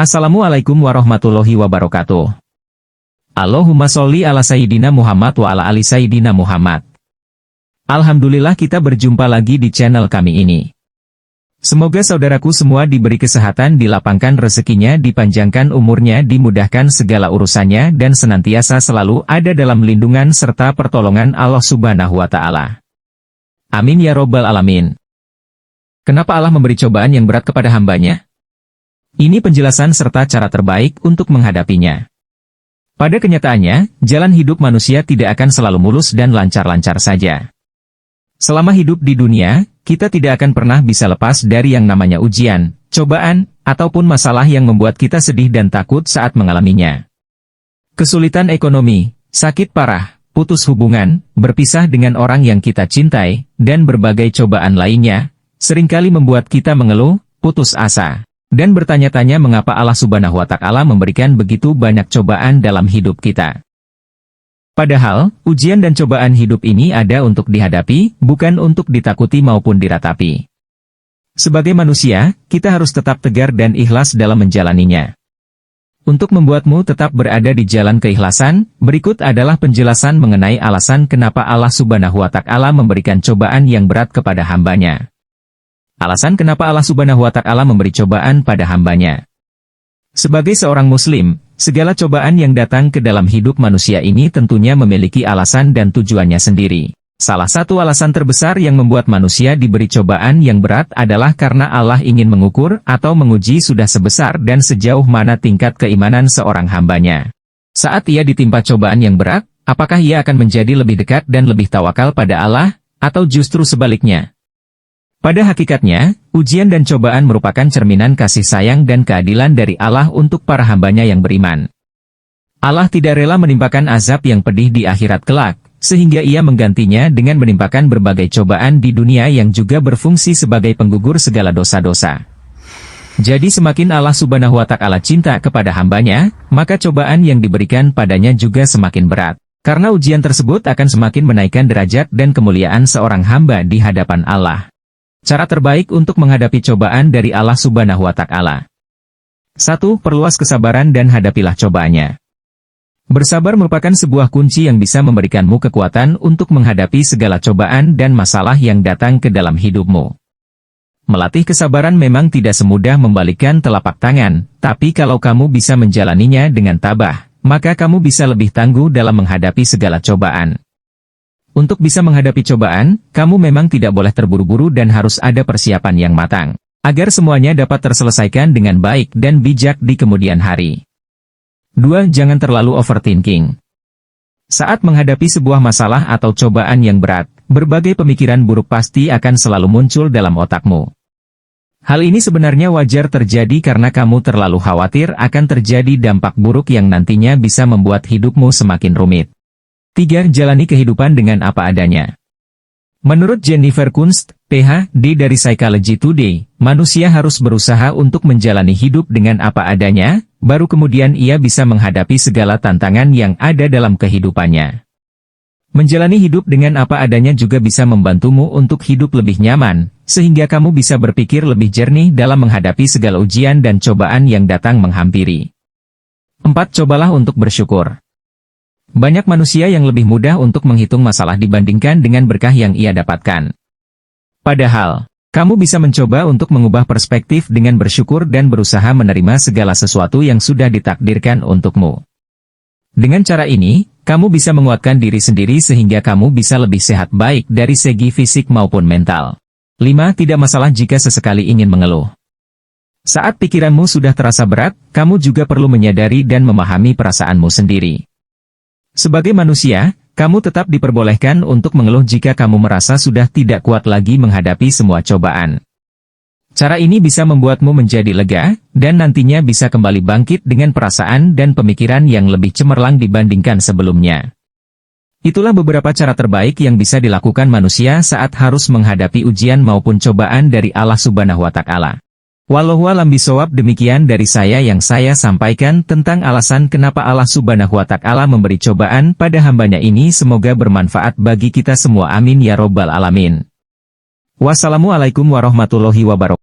Assalamualaikum warahmatullahi wabarakatuh. Allahumma sholli ala Sayyidina Muhammad wa ala ali Sayyidina Muhammad. Alhamdulillah kita berjumpa lagi di channel kami ini. Semoga saudaraku semua diberi kesehatan, dilapangkan rezekinya, dipanjangkan umurnya, dimudahkan segala urusannya, dan senantiasa selalu ada dalam lindungan serta pertolongan Allah Subhanahu wa Ta'ala. Amin ya Robbal Alamin. Kenapa Allah memberi cobaan yang berat kepada hambanya? Ini penjelasan serta cara terbaik untuk menghadapinya. Pada kenyataannya, jalan hidup manusia tidak akan selalu mulus dan lancar-lancar saja. Selama hidup di dunia, kita tidak akan pernah bisa lepas dari yang namanya ujian, cobaan, ataupun masalah yang membuat kita sedih dan takut saat mengalaminya. Kesulitan ekonomi, sakit parah, putus hubungan, berpisah dengan orang yang kita cintai, dan berbagai cobaan lainnya, seringkali membuat kita mengeluh, putus asa, dan bertanya-tanya mengapa Allah Subhanahu wa Ta'ala memberikan begitu banyak cobaan dalam hidup kita. Padahal, ujian dan cobaan hidup ini ada untuk dihadapi, bukan untuk ditakuti maupun diratapi. Sebagai manusia, kita harus tetap tegar dan ikhlas dalam menjalaninya. Untuk membuatmu tetap berada di jalan keikhlasan, berikut adalah penjelasan mengenai alasan kenapa Allah Subhanahu wa Ta'ala memberikan cobaan yang berat kepada hambanya. Alasan kenapa Allah Subhanahu wa Ta'ala memberi cobaan pada hambanya. Sebagai seorang muslim, segala cobaan yang datang ke dalam hidup manusia ini tentunya memiliki alasan dan tujuannya sendiri. Salah satu alasan terbesar yang membuat manusia diberi cobaan yang berat adalah karena Allah ingin mengukur atau menguji sudah sebesar dan sejauh mana tingkat keimanan seorang hambanya. Saat ia ditimpa cobaan yang berat, apakah ia akan menjadi lebih dekat dan lebih tawakal pada Allah, atau justru sebaliknya? Pada hakikatnya, ujian dan cobaan merupakan cerminan kasih sayang dan keadilan dari Allah untuk para hambanya yang beriman. Allah tidak rela menimpakan azab yang pedih di akhirat kelak, sehingga ia menggantinya dengan menimpakan berbagai cobaan di dunia yang juga berfungsi sebagai penggugur segala dosa-dosa. Jadi semakin Allah Subhanahu wa Ta'ala cinta kepada hambanya, maka cobaan yang diberikan padanya juga semakin berat. Karena ujian tersebut akan semakin menaikkan derajat dan kemuliaan seorang hamba di hadapan Allah. Cara terbaik untuk menghadapi cobaan dari Allah Subhanahu wa Ta'ala. 1. Perluas kesabaran dan hadapilah cobaannya. Bersabar merupakan sebuah kunci yang bisa memberikanmu kekuatan untuk menghadapi segala cobaan dan masalah yang datang ke dalam hidupmu. Melatih kesabaran memang tidak semudah membalikkan telapak tangan, tapi kalau kamu bisa menjalaninya dengan tabah, maka kamu bisa lebih tangguh dalam menghadapi segala cobaan. Untuk bisa menghadapi cobaan, kamu memang tidak boleh terburu-buru dan harus ada persiapan yang matang, agar semuanya dapat terselesaikan dengan baik dan bijak di kemudian hari. 2. Jangan terlalu overthinking. Saat menghadapi sebuah masalah atau cobaan yang berat, berbagai pemikiran buruk pasti akan selalu muncul dalam otakmu. Hal ini sebenarnya wajar terjadi karena kamu terlalu khawatir akan terjadi dampak buruk yang nantinya bisa membuat hidupmu semakin rumit. 3. Jalani kehidupan dengan apa adanya. Menurut Jennifer Kunst, PhD dari Psychology Today, manusia harus berusaha untuk menjalani hidup dengan apa adanya, baru kemudian ia bisa menghadapi segala tantangan yang ada dalam kehidupannya. Menjalani hidup dengan apa adanya juga bisa membantumu untuk hidup lebih nyaman, sehingga kamu bisa berpikir lebih jernih dalam menghadapi segala ujian dan cobaan yang datang menghampiri. 4. Cobalah untuk bersyukur. Banyak manusia yang lebih mudah untuk menghitung masalah dibandingkan dengan berkah yang ia dapatkan. Padahal, kamu bisa mencoba untuk mengubah perspektif dengan bersyukur dan berusaha menerima segala sesuatu yang sudah ditakdirkan untukmu. Dengan cara ini, kamu bisa menguatkan diri sendiri sehingga kamu bisa lebih sehat baik dari segi fisik maupun mental. 5. Tidak masalah jika sesekali ingin mengeluh. Saat pikiranmu sudah terasa berat, kamu juga perlu menyadari dan memahami perasaanmu sendiri. Sebagai manusia, kamu tetap diperbolehkan untuk mengeluh jika kamu merasa sudah tidak kuat lagi menghadapi semua cobaan. Cara ini bisa membuatmu menjadi lega, dan nantinya bisa kembali bangkit dengan perasaan dan pemikiran yang lebih cemerlang dibandingkan sebelumnya. Itulah beberapa cara terbaik yang bisa dilakukan manusia saat harus menghadapi ujian maupun cobaan dari Allah Subhanahu wa Ta'ala. Wallahu a'lam bishawab. Demikian dari saya yang saya sampaikan tentang alasan kenapa Allah Subhanahu wa Ta'ala memberi cobaan pada hambanya ini. Semoga bermanfaat bagi kita semua. Amin ya Robbal Alamin. Wassalamualaikum warahmatullahi wabarakatuh.